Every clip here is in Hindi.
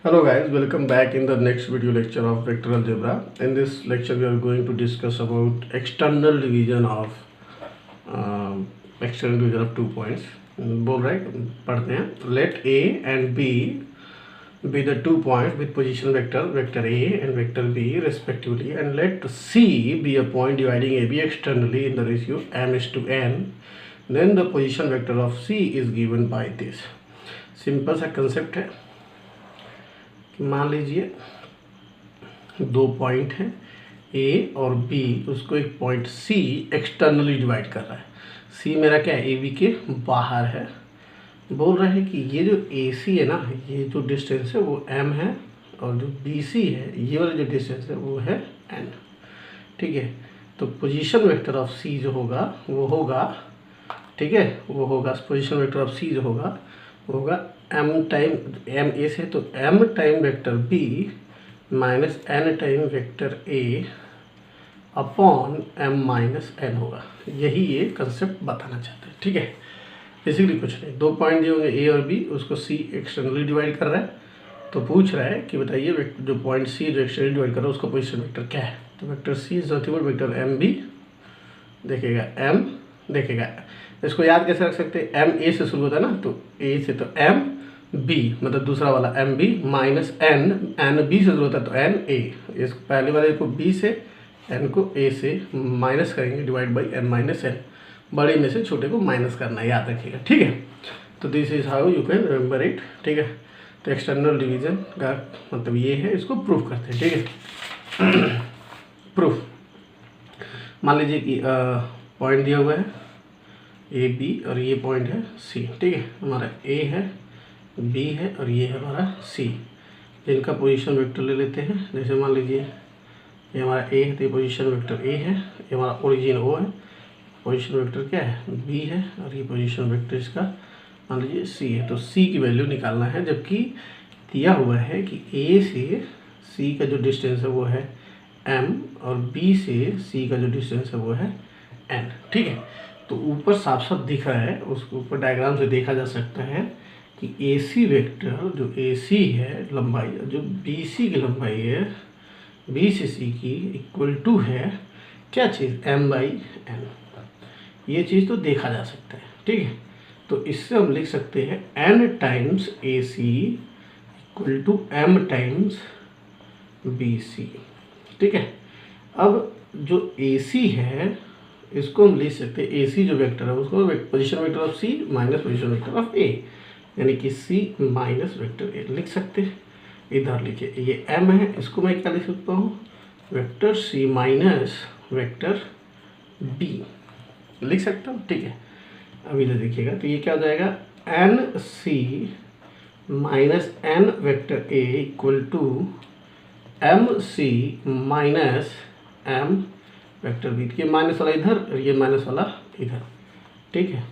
Hello guys, welcome back in the next video lecture of vector algebra. In this lecture we are going to discuss about external division of external division of 2 points. बोल रहे हैं पढ़ते हैं. Let A and B be the 2 points with position vector A and vector B respectively, and let C be a point dividing AB externally in the ratio m:n. Then the position vector of C is given by this. Simple सा कंसेप्ट है. मान लीजिए दो पॉइंट हैं ए और बी, उसको एक पॉइंट सी एक्सटर्नली डिवाइड कर रहा है. सी मेरा क्या है, ए बी के बाहर है. बोल रहे हैं कि ये जो ए सी है ना, ये जो डिस्टेंस है वो एम है, और जो बी सी है ये वाला जो डिस्टेंस है वो है एन. ठीक है, तो पोजीशन वेक्टर ऑफ सी जो होगा वो होगा, ठीक है, वो होगा पोजीशन वेक्टर ऑफ सी जो होगा वो होगा एम टाइम एम ए से, तो M times vector B minus N times vector A upon M minus N होगा. यही ये कंसेप्ट बताना चाहते हैं. ठीक है, बेसिकली कुछ नहीं, दो पॉइंट दिए होंगे ए और बी, उसको सी एक्सटर्नली डिवाइड कर रहा है. तो पूछ रहा है कि बताइए जो पॉइंट सी जो एक्सटर्नली डिवाइड कर रहा है उसका पोजीशन वेक्टर क्या है. तो vector C is nothing but vector M B देखेगा, एम देखेगा. इसको याद कैसे रख सकते हैं, एम ए से शुरू होता है ना, तो ए से तो एम बी मतलब दूसरा वाला M B minus N, N B से शुरू होता है तो एन ए. इस पहले वाले को बी से, एन को ए से माइनस करेंगे divide by N minus N. बड़े में से छोटे को माइनस करना है, याद रखिएगा. ठीक है, तो this is how you can remember it. ठीक है, तो एक्सटर्नल डिवीजन का मतलब ये है, इसको प्रूफ करते हैं. ठीक है, प्रूफ. मान लीजिए कि पॉइंट दिया हुआ है ए बी और ये पॉइंट है सी. ठीक है, हमारा ए है, बी है और ये है हमारा सी. इनका पोजीशन वेक्टर ले लेते हैं. जैसे मान लीजिए ये हमारा ए है, तो ये पोजीशन वेक्टर ए है, ये हमारा ओरिजिन ओ है, पोजीशन वेक्टर क्या है बी है, और ये पोजीशन वेक्टर इसका मान लीजिए सी है. तो सी की वैल्यू निकालना है, जबकि दिया हुआ है कि ए से सी का जो डिस्टेंस है वो है एम और बी से सी का जो डिस्टेंस है वो है एन. ठीक है, तो ऊपर साफ साफ दिख रहा है, उसको ऊपर डायग्राम से देखा जा सकता है कि ए सी वेक्टर जो ए सी है लंबाई, जो बी सी की लंबाई है बी से सी की इक्वल टू है क्या चीज़, एम बाई एन. ये चीज़ तो देखा जा सकता है. ठीक है, तो इससे हम लिख सकते हैं N times A C equal to M times B C. ठीक है, अब जो ए सी है इसको हम लिख सकते हैं, ए सी जो वेक्टर है उसको position vector of C minus position vector of A, यानी कि सी माइनस वेक्टर ए लिख सकते हैं. इधर लिखिए, ये एम है, इसको मैं क्या लिख सकता हूँ, vector C minus vector B लिख सकता हूँ. ठीक है, अभी इधर देखिएगा, तो ये क्या हो जाएगा, N C minus N vector A equal to M C minus M vector B. ये माइनस वाला इधर और ये माइनस वाला इधर. ठीक है,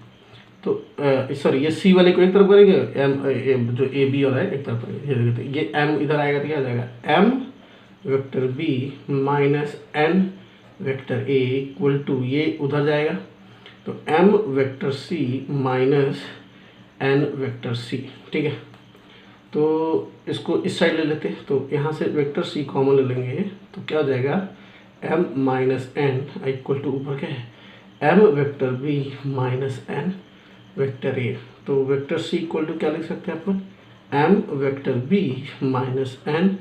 तो सॉरी ये सी वाले को एक तरफ करेंगे, एम जो ए बी वाला है एक तरफ करेंगे. ये एम इधर आएगा तो क्या आ जाएगा, M vector B minus N vector A equal to ये उधर जाएगा तो M vector C minus N vector C. ठीक है, तो इसको इस साइड ले लेते हैं, तो यहाँ से वेक्टर सी कॉमन ले लेंगे, तो क्या हो जाएगा, M minus N equal to ऊपर क्या है M vector B minus N vector A. तो वेक्टर सी इक्वल टू क्या लिख सकते हैं अपन, M vector B minus N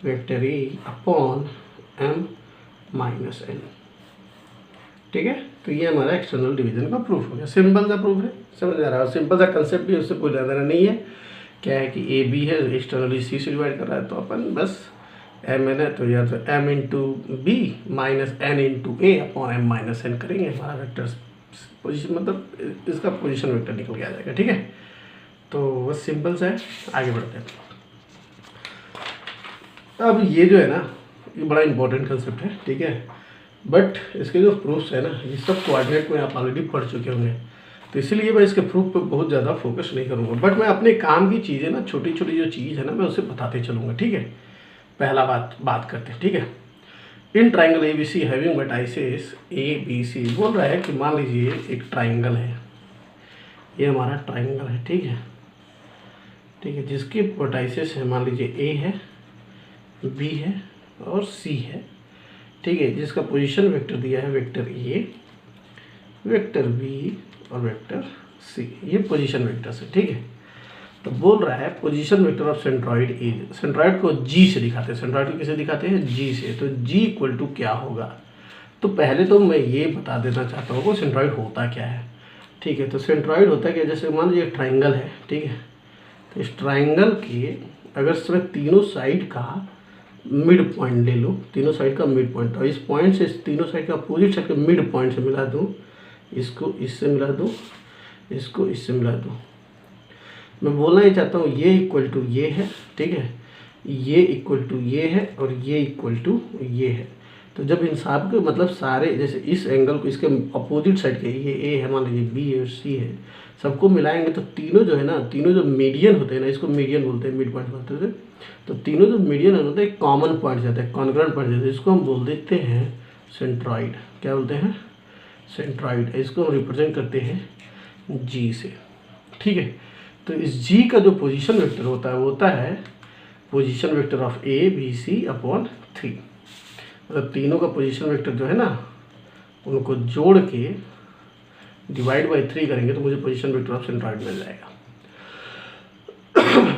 vector A upon M minus N. ठीक है, तो ये हमारा एक्सटर्नल डिवीजन का प्रूफ हो गया. सिंपल सा प्रूफ है, समझ आ रहा है. सिंपल सा कंसेप्ट भी, उससे कोई लेना नहीं है. क्या है कि ए बी है, एक्सटर्नली सी से डिवाइड कर रहा है, तो अपन बस एम एन है तो या तो M into B minus N into A upon M minus N करेंगे, हमारा वेक्टर पोजीशन मतलब इसका पोजीशन वेक्टर निकल के आ जाएगा. ठीक है, तो बस सिंपल सा है. आगे बढ़ते हैं. अब ये जो है ना, ये बड़ा इंपॉर्टेंट कंसेप्ट है. ठीक है, बट इसके जो प्रूफ्स है ना, ये सब कोऑर्डिनेट में आप ऑलरेडी पढ़ चुके होंगे, तो इसीलिए मैं इसके प्रूफ पे बहुत ज़्यादा फोकस नहीं करूँगा. बट मैं अपने काम की चीज़ें ना, छोटी छोटी जो चीज़ है ना, मैं उसे बताते चलूँगा. ठीक है, पहला बात करते हैं. ठीक है, in triangle A B C having vertices A B C. बोल रहा है कि मान लीजिए एक ट्राइंगल है, ये हमारा ट्राइंगल है. ठीक है, ठीक है, जिसके वर्टाइसेस है मान लीजिए ए है, बी है और सी है, ठीक है, जिसका पोजीशन वेक्टर दिया है वेक्टर ए, वेक्टर बी और वेक्टर सी, ये पोजीशन वेक्टर्स है। ठीक है, तो बोल रहा है position vector of centroid A, centroid को जी से दिखाते हैं, सेंट्रॉइड को किसे दिखाते हैं, जी से, तो जी इक्वल टू क्या होगा। तो पहले तो मैं ये बता देना चाहता हूँ कि सेंट्रॉइड होता क्या है। ठीक है, तो सेंट्रॉइड होता क्या, जैसे मान लीजिए ट्राइंगल है, ठीक है, तो इस ट्राइंगल के अगर मैं तीनों साइड का मिड पॉइंट ले लूँ, तीनों साइड का मिड पॉइंट, और इस पॉइंट से तीनों साइड का अपोजिट साइड के मिड पॉइंट से मिला दूँ, इसको इससे मिला दूँ, इसको इससे मिला दूँ, मैं बोलना ही चाहता हूँ ये इक्वल टू ये है, ठीक है, ये इक्वल टू ये है और ये इक्वल टू ये है। तो जब इन सब के मतलब सारे, जैसे इस एंगल को इसके अपोजिट साइड के, ये ए है मान लीजिए, बी है और सी है, सबको मिलाएंगे तो तीनों जो है ना, तीनों जो मीडियन होते हैं ना, इसको मीडियन बोलते हैं, मिड पॉइंट बोलते हैं, तो तीनों जो मीडियन होते हैं कॉमन पॉइंट जाते हैं, कॉन्ग्रुएंट पॉइंट जाते हैं, इसको हम बोल देते हैं सेंट्रॉइड। क्या बोलते हैं, सेंट्रॉइड। इसको हम रिप्रेजेंट करते हैं जी से। ठीक है, तो इस जी का जो पोजीशन वेक्टर होता है वो होता है position vector of A B C upon 3, मतलब तीनों का पोजीशन वेक्टर जो है ना, उनको जोड़ के डिवाइड बाई 3 करेंगे तो मुझे पोजीशन वेक्टर ऑफ सेंट्रॉइड मिल जाएगा।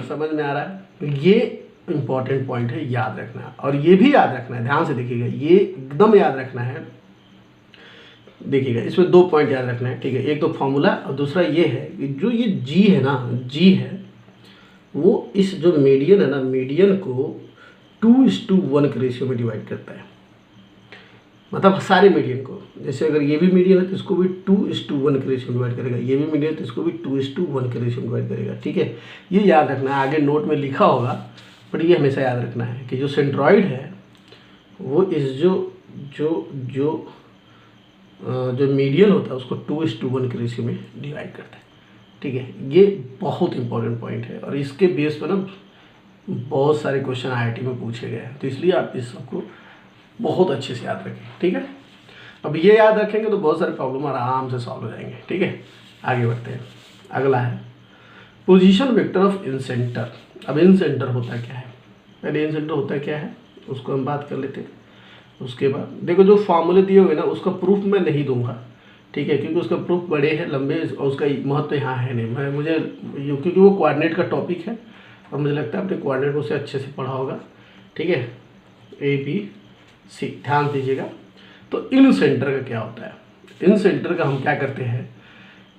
समझ में आ रहा है, ये इंपॉर्टेंट पॉइंट है, याद रखना है। और ये भी याद रखना है, ध्यान से देखिएगा, ये एकदम याद रखना है। देखिएगा इसमें 2 पॉइंट याद रखना है, ठीक है, एक तो फॉर्मूला और दूसरा ये है कि जो ये जी है ना, जी है वो इस जो मीडियन है ना, मीडियन को 2:1 के रेशियो में डिवाइड करता है, मतलब सारे मीडियन को। जैसे अगर ये भी मीडियन है तो इसको भी 2:1 के रेशियो में डिवाइड करेगा, ये भी मीडियन है तो इसको भी 2:1 के रेशियो में डिवाइड करेगा। ठीक है, ये याद रखना है, आगे नोट में लिखा होगा, बट ये हमेशा याद रखना है कि जो सेंट्रॉइड है वो इस जो मीडियन होता है उसको 2:1 के रेशियो में डिवाइड करता है। ठीक है, ये बहुत इंपॉर्टेंट पॉइंट है और इसके बेस पर ना बहुत सारे क्वेश्चन IIT में पूछे गए हैं, तो इसलिए आप इस सबको बहुत अच्छे से याद रखें। ठीक है, अब ये याद रखेंगे तो बहुत सारे प्रॉब्लम आराम से सॉल्व हो जाएंगे। ठीक है, आगे बढ़ते हैं। अगला है पोजीशन वेक्टर ऑफ इनसेंटर। अब इनसेंटर होता क्या है, पहले इनसेंटर होता क्या है उसको हम बात कर लेते हैं। उसके बाद देखो जो फॉर्मूले दिए हुए ना उसका प्रूफ मैं नहीं दूंगा, ठीक है, क्योंकि उसका प्रूफ बड़े हैं, लंबे, और उसका महत्व यहाँ है नहीं। मुझे क्योंकि वो कोऑर्डिनेट का टॉपिक है और मुझे लगता है आपने कोऑर्डिनेट उसे अच्छे से पढ़ा होगा। ठीक है, ABC, ध्यान दीजिएगा। तो इन सेंटर का क्या होता है, इन सेंटर का हम क्या करते हैं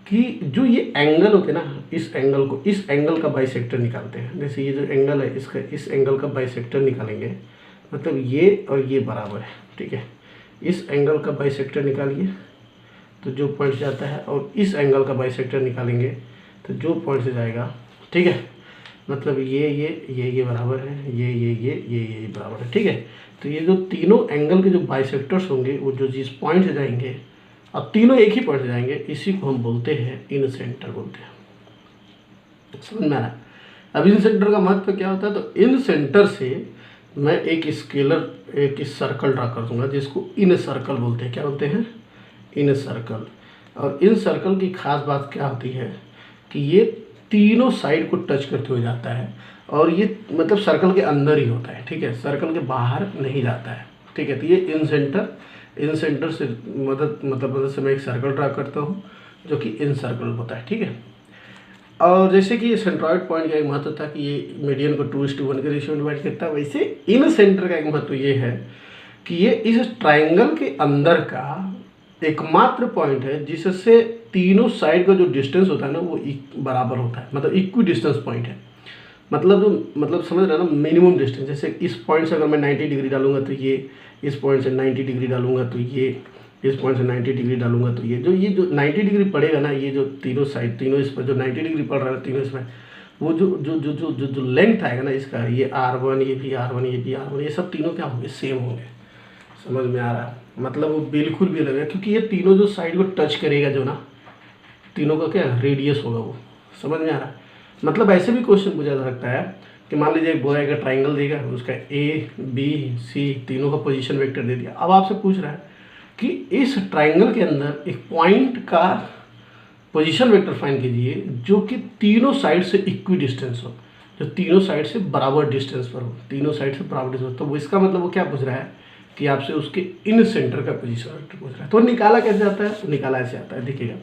कि जो ये एंगल होते हैं ना, इस एंगल को, इस एंगल का बाइसेक्टर निकालते हैं। जैसे ये जो एंगल है इसका, इस एंगल का बाइसेक्टर निकालेंगे, मतलब ये और ये बराबर है। ठीक है, इस एंगल का बाइसेक्टर निकालिए तो जो पॉइंट जाता है, और इस एंगल का बाइसेक्टर निकालेंगे तो जो पॉइंट से जाएगा, ठीक है, मतलब ये बराबर है, ये बराबर है। ठीक है, तो ये जो तीनों एंगल के जो बाइसेक्टर्स होंगे वो जो जिस पॉइंट से जाएंगे, अब तीनों एक ही पॉइंट से जाएंगे, इसी को हम बोलते हैं इन सेंटर बोलते हैं। समझ में आ रहा है। अब इन सेंटर का महत्व क्या होता है, तो इन सेंटर से मैं एक स्केलर, एक सर्कल ड्रा कर दूंगा जिसको इन सर्कल बोलते हैं। क्या बोलते हैं, इन सर्कल। और इन सर्कल की खास बात क्या होती है कि ये तीनों साइड को टच करते हुए जाता है, और ये मतलब सर्कल के अंदर ही होता है। ठीक है, सर्कल के बाहर नहीं जाता है। ठीक है, तो ये इन सेंटर से मदद से मैं एक सर्कल ड्रा करता हूँ जो कि इन सर्कल होता है। ठीक है, और जैसे कि ये सेंट्रॉइड पॉइंट का एक महत्व था कि ये मीडियन को 2:1 के रेशियो में डिवाइड करता है, वैसे इन सेंटर का एक महत्व ये है कि ये इस ट्राइंगल के अंदर का एकमात्र पॉइंट है जिससे तीनों साइड का जो डिस्टेंस होता है ना वो बराबर होता है, मतलब इक्वी डिस्टेंस पॉइंट है। मतलब समझ रहे हैं ना, मिनिमम डिस्टेंस। जैसे इस पॉइंट से अगर मैं 90 डिग्री डालूंगा तो ये, इस पॉइंट से 90 डिग्री डालूंगा तो ये, इस पॉइंट से 90 डिग्री डालूंगा तो ये जो 90 डिग्री पड़ेगा ना, ये जो तीनों साइड, तीनों इस पर जो 90 डिग्री पड़ रहा है तीनों इसमें, वो जो लेंथ आएगा ना इसका, ये R1, ये भी R1, ये भी R1, ये सब तीनों क्या होंगे, सेम होंगे। समझ में आ रहा है, मतलब वो बिल्कुल भी अलग है, क्योंकि ये तीनों जो साइड को टच करेगा जो ना, तीनों का क्या रेडियस होगा वो। समझ में आ रहा है, मतलब ऐसे भी क्वेश्चन पूछा जा सकता है कि मान लीजिए एक बोया का ट्राइंगल देगा, उसका ABC तीनों का पोजीशन वेक्टर दे दिया। अब आपसे पूछ रहा है कि इस ट्राइंगल के अंदर एक पॉइंट का पोजीशन वेक्टर फाइंड कीजिए जो कि तीनों साइड से इक्वी डिस्टेंस हो। जो तीनों साइड से बराबर डिस्टेंस पर हो, तीनों साइड से बराबर डिस्टेंस। तो वो इसका मतलब वो क्या पूछ रहा है कि आपसे उसके इन सेंटर का पोजीशन वेक्टर पूछ रहा है। तो निकाला कैसे जाता है? तो निकाला ऐसे आता है, देखिएगा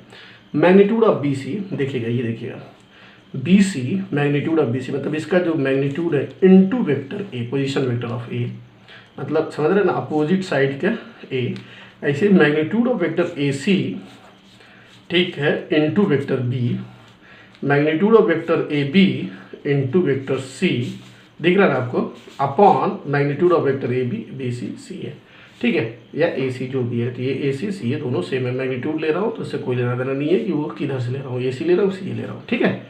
मैग्नीट्यूड ऑफ बी सी, देखिएगा ये देखिएगा B C, magnitude of B C मतलब इसका जो मैग्नीट्यूड है into vector A, position vector of A, मतलब समझ रहे हैं ना, अपोजिट साइड का ए। ऐसे magnitude of vector A C, ठीक है, into vector B, magnitude of vector A B into vector C, दिख रहा है ना आपको, upon magnitude of vector A B, B C C है, ठीक है, या ए सी जो भी है। तो ये ए सी सी है, दोनों सेम है। मैग्नीट्यूड ले रहा हूँ तो इससे कोई लेना देना नहीं है कि वो किधर से ले रहा हूँ, ए सी ले रहा हूँ, सी ले रहा हूँ, ठीक है,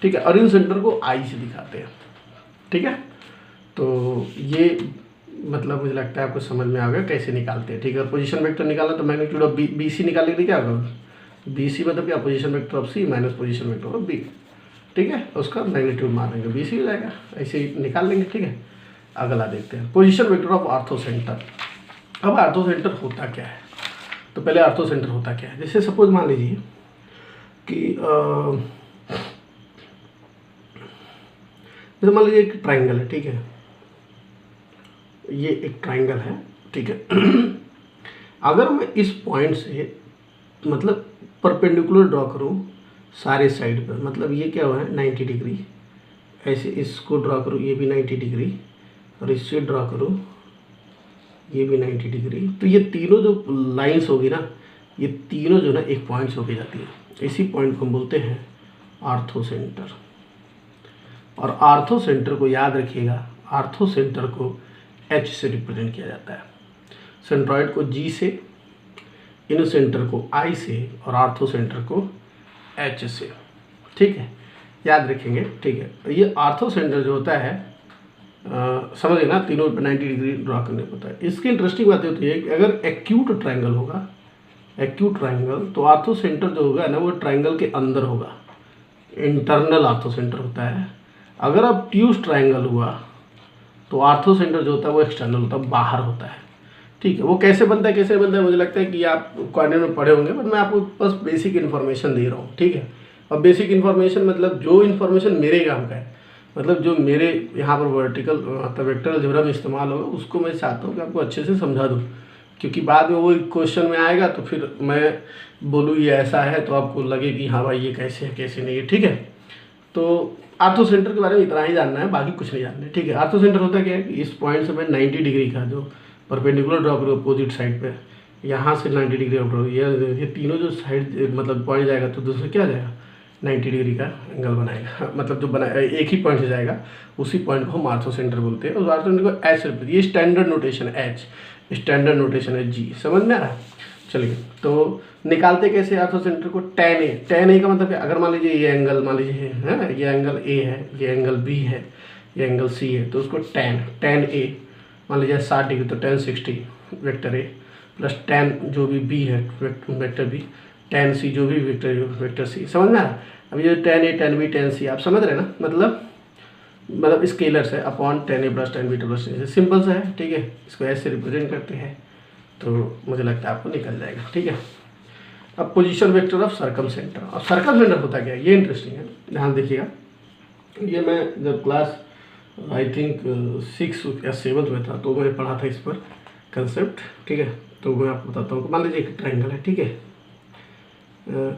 ठीक है। और इन सेंटर को आई से दिखाते हैं, ठीक है। तो ये मतलब मुझे लगता है आपको समझ में आ गया कैसे निकालते हैं, ठीक है। पोजीशन वेक्टर निकाला तो मैग्नीट्यूड ऑफ बी सी निकालने के लिए क्या होगा, बी सी मतलब क्या, position vector of C minus position vector of B, ठीक है, उसका मैग्नीट्यूड मान लेंगे, बी सी हो जाएगा, ऐसे ही निकाल लेंगे, ठीक है। अगला देखते हैं, position vector of ortho centre. अब आर्थो सेंटर होता क्या है? तो पहले आर्थो सेंटर होता क्या है, जैसे सपोज मान लीजिए कि जैसे मान लीजिए एक ट्राइंगल है, ठीक है, ये एक ट्राइंगल है, ठीक है। अगर मैं इस पॉइंट से मतलब परपेंडिकुलर ड्रॉ करूं सारे साइड पर, मतलब ये क्या हुआ है 90 डिग्री, ऐसे इसको ड्रॉ करूं, ये भी 90 डिग्री, और इससे ड्रॉ करूं ये भी 90 डिग्री, तो ये तीनों जो लाइंस होगी ना, ये तीनों जो ना एक पॉइंट से होके जाती है। इसी पॉइंट को हम बोलते हैं आर्थो सेंटर। और आर्थो सेंटर को याद रखिएगा, आर्थो सेंटर को एच से रिप्रेजेंट किया जाता है, सेंट्रॉइड को जी से, इन सेंटर को आई से, और आर्थो सेंटर को एच से, ठीक है, याद रखेंगे, ठीक है। तो ये आर्थो सेंटर जो होता है समझिए ना, तीनों पर 90 डिग्री ड्रॉ करने को होता है। इसकी इंटरेस्टिंग बात होती है कि अगर एक्यूट ट्रायंगल होगा, एक्यूट ट्रायंगल, तो आर्थो सेंटर जो होगा ना वो ट्रायंगल के अंदर होगा, इंटरनल आर्थो सेंटर होता है। अगर अब ट्यूस ट्रायंगल हुआ तो आर्थो सेंटर जो होता है वो एक्सटर्नल होता है, बाहर होता है, ठीक है। वो कैसे बनता है, कैसे बनता है, मुझे लगता है कि आप क्वाड्रेंट में पढ़े होंगे, बट मैं आपको बस बेसिक इन्फॉर्मेशन दे रहा हूँ, ठीक है। और बेसिक इन्फॉर्मेशन मतलब जो इन्फॉर्मेशन मेरे काम का है, मतलब जो मेरे यहाँ पर वर्टिकल मतलब वेक्टर अलजेब्रा में इस्तेमाल होगा, उसको मैं चाहता हूँ कि आपको अच्छे से समझा दूँ, क्योंकि बाद में वो क्वेश्चन में आएगा तो फिर मैं बोलूँ ये ऐसा है तो आपको लगे कि हाँ भाई ये कैसे है कैसे नहीं है, ठीक है। तो आर्थो सेंटर के बारे में इतना ही जानना है, बाकी कुछ नहीं जानना है, ठीक है। आर्थो सेंटर होता क्या है कि इस पॉइंट से मैं 90 डिग्री का जो परपेंडिकुलर ड्रॉ करूँ अपोजिट साइड पे, यहाँ से 90 डिग्री ड्रॉ, ये तीनों जो साइड मतलब पॉइंट जाएगा तो दूसरे क्या जाएगा 90 डिग्री का एंगल बनाएगा, मतलब जो बनाएगा एक ही पॉइंट से जाएगा, उसी पॉइंट को हम आर्थो सेंटर बोलते हैं। और आर्थो सेंटर को एच से, ये स्टैंडर्ड नोटेशन है, एच स्टैंडर्ड नोटेशन है, जी समझ में आ रहा है। चलिए तो निकालते कैसे आर्थो सेंटर को, tan ए, tan ए का मतलब अगर मान लीजिए ये एंगल मान लीजिए है, ये एंगल ए है, ये एंगल बी है, ये एंगल सी है, तो उसको tan ए मान लीजिए 60 डिग्री, तो tan 60 vector A plus tan जो भी बी है वेक्टर बी, tan सी जो भी वेक्टर सी, समझ में आ रहा है। अब ये tan A tan B tan C आप समझ रहे हैं ना, मतलब स्केलर्स है, upon tan A plus tan B plus tan C, simple सा है, ठीक है। इसको ऐसे रिप्रेजेंट करते हैं तो मुझे लगता है आपको निकल जाएगा, ठीक है। अब position vector of circum centre, और सर्कम सेंटर होता क्या है, ये इंटरेस्टिंग है, ध्यान देखिएगा। ये मैं जब क्लास आई थिंक 6 या 7 में था तो मैंने पढ़ा था इस पर कंसेप्ट, ठीक है। तो मैं आपको बताता हूँ, मान लीजिए एक ट्राइंगल है, ठीक है,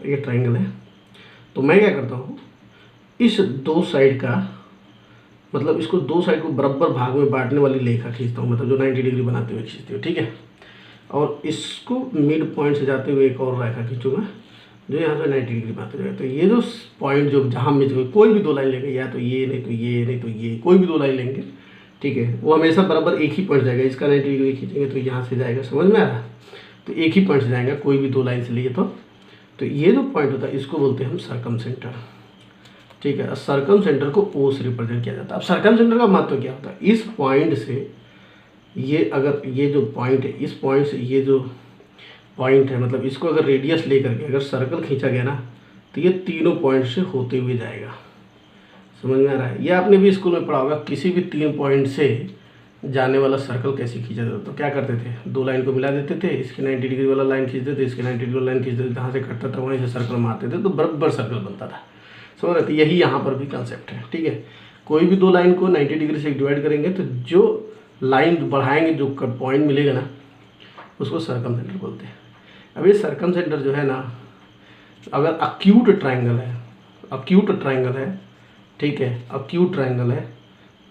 ये ट्राइंगल है, तो मैं क्या करता हूँ, इस दो साइड का मतलब इसको दो साइड को बराबर भाग में बांटने वाली रेखा खींचता हूँ, मतलब जो 90 डिग्री बनाते हुए खींचती हूँ, ठीक है। और इसको मिड पॉइंट से जाते हुए एक और रेखा खींचूंगा जो यहाँ से 90 डिग्री बनाते हुए। तो ये जो पॉइंट जो जहाँ मिड कोई भी दो लाइन लेंगे, या तो ये नहीं तो ये नहीं तो ये, कोई भी दो लाइन लेंगे, ठीक है, वो हमेशा बराबर एक ही पॉइंट जाएगा। इसका 90 डिग्री खींचेंगे तो यहाँ से जाएगा, समझ में आ रहा है, तो एक ही पॉइंट से जाएगा, कोई भी दो लाइन से लिए तो ये जो पॉइंट होता है इसको बोलते हैं हम सर्कम सेंटर, ठीक है। सर्कम सेंटर को ओ से रिप्रेजेंट किया जाता है। अब सर्कम सेंटर का महत्व क्या होता है, इस पॉइंट से ये अगर ये जो पॉइंट है, इस पॉइंट से ये जो पॉइंट है, मतलब इसको अगर रेडियस लेकर के अगर सर्कल खींचा गया ना, तो ये तीनों पॉइंट से होते हुए जाएगा, समझ में आ रहा है। ये आपने भी स्कूल में पढ़ा होगा, किसी भी 3 पॉइंट से जाने वाला सर्कल कैसे खींचा जाता, तो क्या करते थे, दो लाइन को मिला देते थे, इसके 90 डिग्री वाला लाइन खींचते थे, इसके 90 डिग्री वाला लाइन खींचते थे, जहाँ से कटता था वहीं से सर्कल मारते थे, तो बराबर सर्कल बनता था, समझ रहे थे। यही यहाँ पर भी कंसेप्ट है, ठीक है। कोई भी दो लाइन को 90 डिग्री से डिवाइड करेंगे तो जो लाइन बढ़ाएंगे जो पॉइंट मिलेगा ना उसको सर्कम सेंटर बोलते हैं। अब ये सर्कम सेंटर जो है ना, अगर अक्यूट ट्राइंगल है, ठीक है, अक्यूट ट्राइंगल है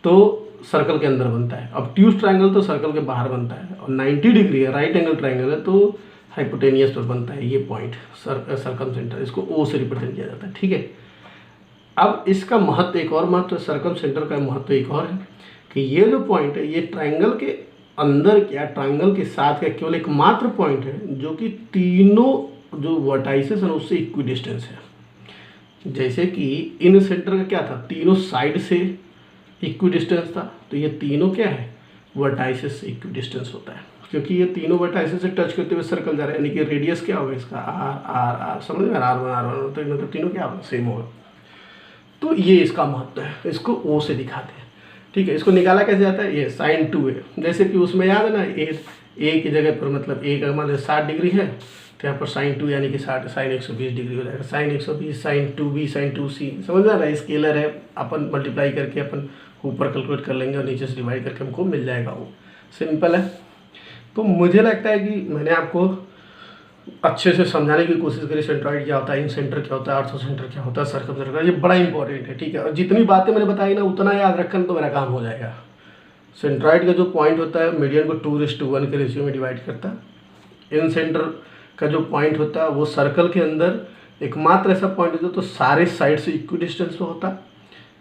तो सर्कल के अंदर बनता है। अब ट्यूस ट्राइंगल तो सर्कल के बाहर बनता है, और 90 डिग्री है, राइट एंगल ट्राइंगल है तो हाइपोटेनियस पर बनता है ये पॉइंट सर्कम सेंटर, इसको ओ से रिप्रेजेंट किया जाता है, ठीक है। अब इसका महत्व, एक और महत्व सर्कम सेंटर का महत्व एक और है कि ये जो पॉइंट है ये ट्राइंगल के अंदर क्या, ट्राइंगल के साथ का केवल एक मात्र पॉइंट है जो कि तीनों जो वर्टाइसेस हैं उससे इक्वी डिस्टेंस है। जैसे कि इन सेंटर का क्या था, तीनों साइड से इक्वी डिस्टेंस था, तो ये तीनों क्या है, वर्टाइसेस से इक्वी डिस्टेंस होता है, क्योंकि ये तीनों वर्टाइसेस से टच करते हुए सर्कल जा रहे हैं, यानी कि रेडियस क्या होगा इसका आर आर आर, समझ में R1 तो इनमें तो तीनों क्या होगा, सेम होगा। तो ये इसका महत्व है, इसको ओ से दिखाते हैं, ठीक है। इसको निकाला कैसे जाता है, ये sin 2a, जैसे कि उसमें याद है ना, ए की जगह पर मतलब ए का मान 60 डिग्री है तो यहाँ पर sin 2 यानी कि 60 sin 120 डिग्री हो जाएगा, sin 120 sin 2b sin 2c, समझ में आ रहा है। स्केलर है, अपन मल्टीप्लाई करके अपन ऊपर कैलकुलेट कर लेंगे और नीचे से डिवाइड करके हमको मिल जाएगा, वो सिंपल है। तो मुझे लगता है कि मैंने आपको अच्छे से समझाने की कोशिश करी, सेंट्रॉइड क्या होता है, इन सेंटर क्या होता है, आर्थो सेंटर क्या होता है, सर्कम सेंटर, ये बड़ा इंपॉर्टेंट है, ठीक है। और जितनी बातें मैंने बताई ना उतना याद रखना तो मेरा काम हो जाएगा। सेंट्रॉइड का जो पॉइंट होता है मीडियन को 2:1 के रेशियो में डिवाइड करता है। इन सेंटर का जो पॉइंट होता है वो सर्कल के अंदर एकमात्र ऐसा पॉइंट होता है तो सारे साइड से इक्वी डिस्टेंस पे होता है।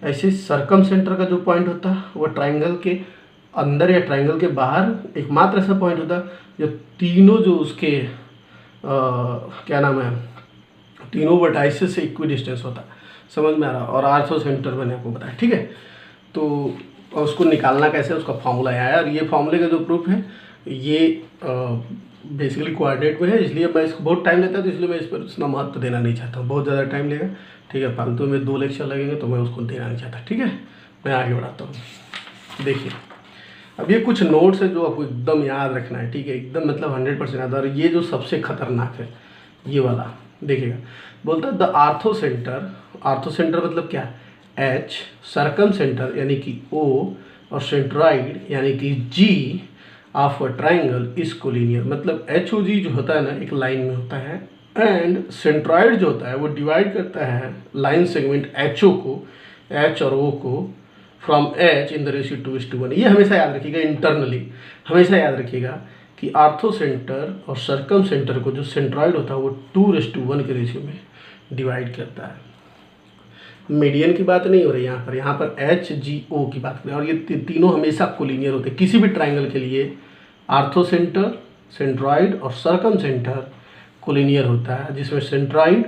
ऐसे सर्कम सेंटर का जो पॉइंट होता है वो ट्राइंगल के अंदर या ट्राइंगल के बाहर एकमात्र ऐसा पॉइंट होता है जो तीनों जो उसके क्या नाम है, तीनों वर्टाइसेस से इक्वी डिस्टेंस होता है, समझ में आ रहा। और आर्थो सेंटर मैंने आपको बताया, ठीक है। तो उसको निकालना कैसे, उसका फॉर्मूला है, और ये फॉर्मूले का जो प्रूफ है ये बेसिकली कोऑर्डिनेट में है, इसलिए मैं इसको बहुत टाइम लेता है, तो इसलिए मैं इस पर उतना महत्व देना नहीं चाहता हूँ, बहुत ज़्यादा टाइम लेगा, ठीक है। फालतू में 2 लेक्चर लगेंगे तो मैं उसको देना नहीं चाहता, ठीक है। मैं आगे बढ़ाता हूँ। देखिए अब ये कुछ नोट्स है जो आपको एकदम याद रखना है, ठीक है, एकदम मतलब 100% याद। और ये जो सबसे खतरनाक है ये वाला देखिएगा, बोलता है द आर्थो सेंटर मतलब क्या, H, सर्कम सेंटर यानी कि O, और सेंट्रॉइड यानी कि G of a triangle is collinear, मतलब HOG जो होता है ना एक लाइन में होता है, एंड सेंट्रॉइड जो होता है वो डिवाइड करता है लाइन सेगमेंट HO को, H और O को from H in the ratio 2:1। ये हमेशा याद रखिएगा, इंटरनली हमेशा याद रखिएगा कि आर्थो सेंटर और सर्कम सेंटर को जो सेंट्रॉइड होता है वो 2:1 के रेशियो में डिवाइड करता है। मीडियन की बात नहीं हो रही यहाँ पर HGO की बात करें, और ये तीनों हमेशा कोलिनियर होते हैं किसी भी ट्राइंगल के लिए। आर्थो सेंटर, सेंट्रॉइड और सर्कम सेंटर कोलिनियर होता है, जिसमें सेंट्रॉइड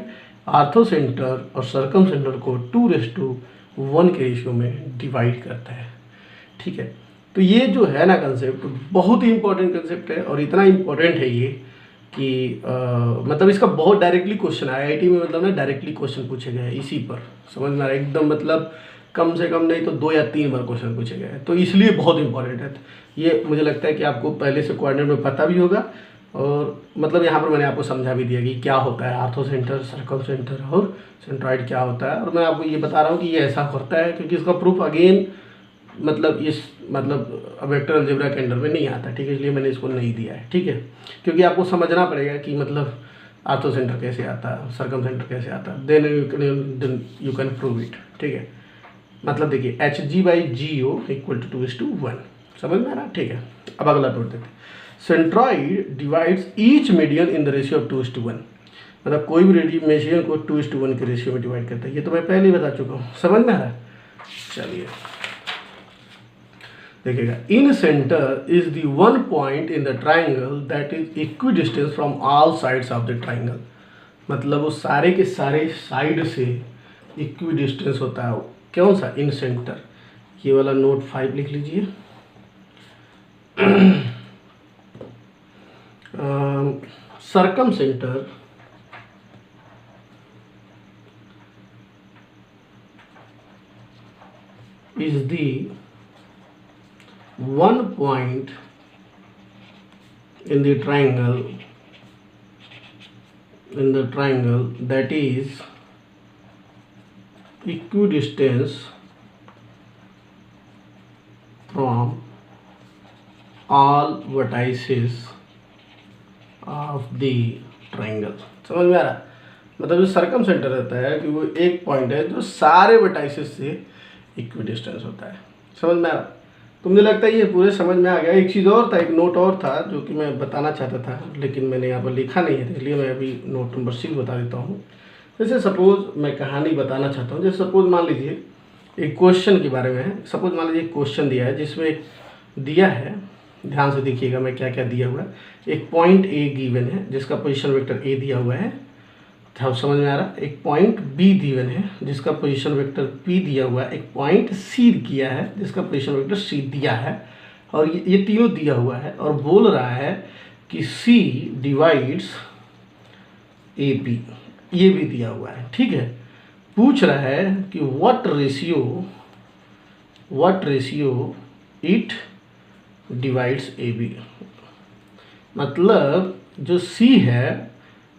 आर्थो सेंटर और सर्कम सेंटर को 2:1 के रेशियो में डिवाइड करता है, ठीक है। तो ये जो है ना कंसेप्ट बहुत ही इंपॉर्टेंट कंसेप्ट है, और इतना इम्पोर्टेंट है ये कि मतलब इसका बहुत डायरेक्टली क्वेश्चन आया IIT में, मतलब ना डायरेक्टली क्वेश्चन पूछे गए इसी पर, समझ में आ रहा है एकदम, मतलब कम से कम नहीं तो 2 या 3 बार क्वेश्चन पूछे गए, तो इसलिए बहुत इंपॉर्टेंट है। ये मुझे लगता है कि आपको पहले से कोऑर्डिनेट में पता भी होगा, और मतलब यहाँ पर मैंने आपको समझा भी दिया कि क्या होता है आर्थो सेंटर, सर्कम सेंटर और सेंट्रॉइड क्या होता है। और मैं आपको ये बता रहा हूँ कि ये ऐसा होता है क्योंकि इसका प्रूफ अगेन मतलब इस मतलब वेक्टर अलजेब्रा के अंडर में नहीं आता, ठीक है, इसलिए मैंने इसको नहीं दिया है, ठीक है। क्योंकि आपको समझना पड़ेगा कि मतलब आर्थो सेंटर कैसे आता है, सर्कम सेंटर कैसे आता है, then you can prove it, ठीक है। मतलब देखिए HG/GO = 2:1, समझ में आ रहा, ठीक है। अब अगला नोट देते हैं, centroid divides each median in the ratio of 2:1, मतलब कोई भी मीडियन को 2:1 के रेशियो में डिवाइड करता है। ये तो मैं पहले ही बता चुका हूँ, समझ में आ रहा है। चलिए देखिएगा, incentre is the one point in the triangle that is equidistant from all sides of the triangle, मतलब वो सारे के सारे साइड से इक्वी डिस्टेंस होता है, कौन सा, इन सेंटर। ये वाला नोट 5 लिख लीजिए। Circum centre is the one point in the triangle that is equidistance from all vertices of the triangle. समझ में आ रहा? मतलब जो सर्कम सेंटर रहता है कि वो एक पॉइंट है जो सारे वर्टाइसेस से इक्विडिस्टेंस होता है। समझ में आ रहा? तो मुझे लगता है ये पूरे समझ में आ गया। एक चीज़ और था, एक नोट और था जो कि मैं बताना चाहता था, लेकिन मैंने यहाँ पर लिखा नहीं है, इसलिए मैं अभी नोट नंबर 6 बता देता हूँ। जैसे सपोज मैं कहानी बताना चाहता हूँ। जैसे सपोज मान लीजिए एक क्वेश्चन के बारे में है। सपोज मान लीजिए एक क्वेश्चन दिया है जिसमें दिया है, ध्यान से देखिएगा मैं क्या क्या दिया हुआ है। एक पॉइंट ए गिवन है जिसका पोजीशन वेक्टर ए दिया हुआ है, समझ में आ रहा? एक पॉइंट बी गिवन है जिसका पोजीशन वेक्टर पी दिया हुआ है, एक पॉइंट सी किया है जिसका पोजीशन वेक्टर सी दिया है, और ये तीनों दिया हुआ है और बोल रहा है कि सी डिवाइड्स ए बी, ये भी दिया हुआ है। ठीक है, पूछ रहा है कि what ratio it divides A B. मतलब जो सी है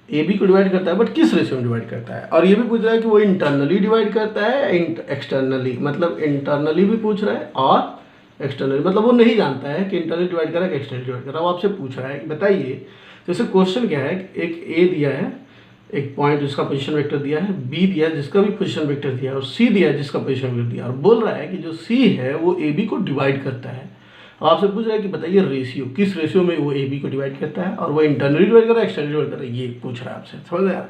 ए बी को डिवाइड करता है, बट किस रेशियो में डिवाइड करता है। और ये भी पूछ रहा है कि वो इंटरनली डिवाइड करता है एक्सटर्नली, मतलब इंटरनली भी पूछ रहा है और एक्सटर्नली, मतलब वो नहीं जानता है कि इंटरनली डिवाइड कर रहा है कि एक्सटर्नली डिवाइड कर रहा है। वो आपसे पूछ रहा है कि बताइए, जैसे क्वेश्चन क्या है, एक ए दिया है, एक पॉइंट जिसका पोजीशन वेक्टर दिया है, बी दिया है जिसका भी पोजीशन वेक्टर दिया है, और सी दिया है जिसका पोजीशन वेक्टर दिया है, और बोल रहा है कि जो सी है वो ए बी को डिवाइड करता है। और आपसे पूछ रहा है कि बताइए रेशियो, किस रेशियो में वो ए बी को डिवाइड करता है, और वो इंटरनली डिवाइड कर रहा है एक्सटर्नली डिवाइड कर रहा है, ये पूछ रहा है आपसे। समझ में आ रहा है?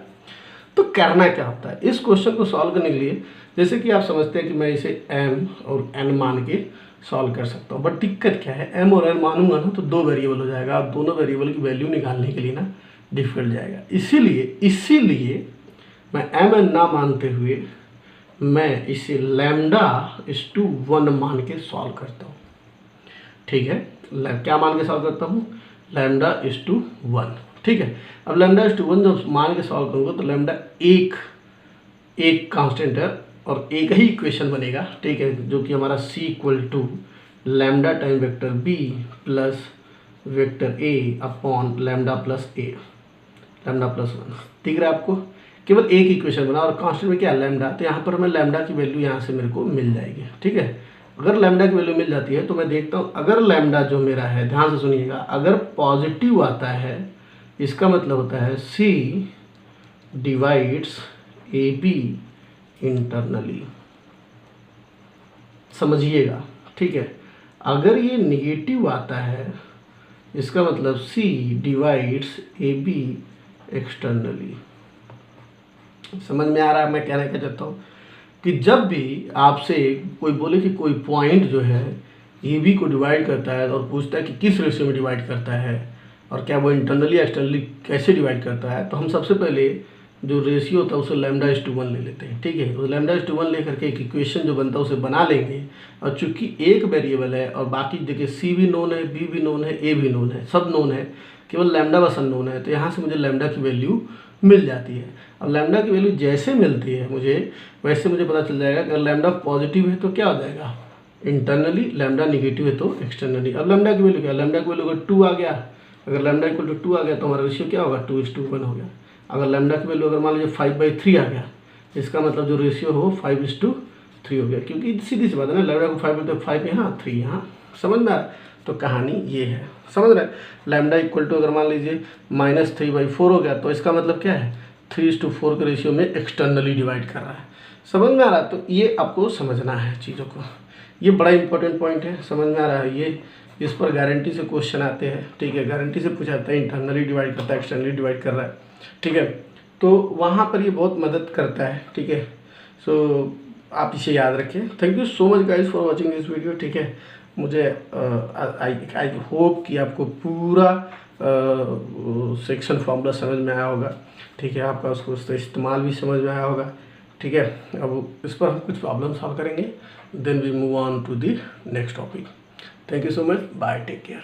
तो करना क्या होता है इस क्वेश्चन को सॉल्व करने के लिए, जैसे कि आप समझते हैं कि मैं इसे m और n मान के सॉल्व कर सकता हूँ, बट दिक्कत क्या है, m और n मानूंगा ना तो दो वेरिएबल हो जाएगा, आप दोनों वेरिएबल की वैल्यू निकालने के लिए ना डिफिकल्ट जाएगा। इसीलिए मैं m n ना मानते हुए मैं इसे λ/1 मान के सॉल्व करता हूँ। ठीक है, क्या मान के सॉल्व करता हूँ, λ/1। ठीक है, अब λ/1 जब मान के सॉल्व करूँगा तो लैम्डा एक कांस्टेंट है और एक ही इक्वेशन बनेगा। ठीक है, जो कि हमारा c = lambda time vector b plus vector a upon λ+a, λ+1। दिख रहा है आपको? केवल एक इक्वेशन बना और कांस्टेंट में क्या है, लैम्डा। तो यहाँ पर हमें लैम्डा की वैल्यू यहाँ से मेरे को मिल जाएगी। ठीक है, अगर लैम्डा की वैल्यू मिल जाती है तो मैं देखता हूँ, अगर लैम्डा जो मेरा है, ध्यान से सुनिएगा, अगर पॉजिटिव आता है इसका मतलब होता है C divides A B internally. समझिएगा, ठीक है। अगर ये निगेटिव आता है इसका मतलब C divides A B externally. समझ में आ रहा है मैं कहना क्या चाहता हूँ? कि जब भी आपसे कोई बोले कि कोई पॉइंट जो है ए बी को डिवाइड करता है और पूछता है कि किस रेशियो में डिवाइड करता है और क्या वो इंटरनली एक्सटर्नली कैसे डिवाइड करता है, तो हम सबसे पहले जो रेशियो होता है उसे λ/1 ले लेते हैं। ठीक है, तो λ/1 लेकर के एक इक्वेशन जो बनता है उसे बना लेंगे। और चूंकि एक वेरिएबल है और बाकी देखिए सी भी नोन है, बी भी नोन है, ए भी नोन है, सब नोन है, केवल लैम्डा बस अननोन है, तो यहाँ से मुझे लैम्डा की वैल्यू मिल जाती है। अब लैम्डा की वैल्यू जैसे मिलती है मुझे, वैसे मुझे पता चल जाएगा कि अगर लैम्डा पॉजिटिव है तो क्या हो जाएगा, इंटरनली, लैम्डा निगेटिव है तो एक्सटर्नली। अब लैम्डा की वैल्यू क्या है, लैम्डा की वैल्यू अगर 2 आ गया, अगर लैम्डा = 2 आ गया तो हमारा रेशियो क्या होगा, 2:1 हो गया। अगर लैम्डा की वैल्यू अगर मान लीजिए 5/3 आ गया, इसका मतलब जो रेशियो हो 5:3 हो गया, क्योंकि सीधी सी बात है ना, लैम्डा को 5 तो 5 यहाँ 3 यहाँ। समझ में आ रहा? तो कहानी ये है, समझ रहे? लैम्डा = अगर मान लीजिए -3/4 हो गया तो इसका मतलब क्या है, 3:4 के रेशियो में एक्सटर्नली डिवाइड कर रहा है। समझ में आ रहा है? तो ये आपको समझना है चीज़ों को, ये बड़ा इंपॉर्टेंट पॉइंट है। समझ में आ रहा है? ये इस पर गारंटी से क्वेश्चन आते हैं। ठीक है, गारंटी से पूछा जाता है इंटरनली डिवाइड करता है, एक्सटर्नली डिवाइड कर रहा है। ठीक है, तो वहाँ पर ये बहुत मदद करता है। ठीक है, सो आप इसे याद रखें। Thank you so much guys for watching this video. ठीक है, मुझे आई होप कि आपको पूरा सेक्शन फॉर्मूला समझ में आया होगा। ठीक है, आपका उसको इस्तेमाल भी समझ में आया होगा। ठीक है, अब इस पर हम कुछ प्रॉब्लम सॉल्व करेंगे, then we move on to the next topic. Thank you so much, bye, take care.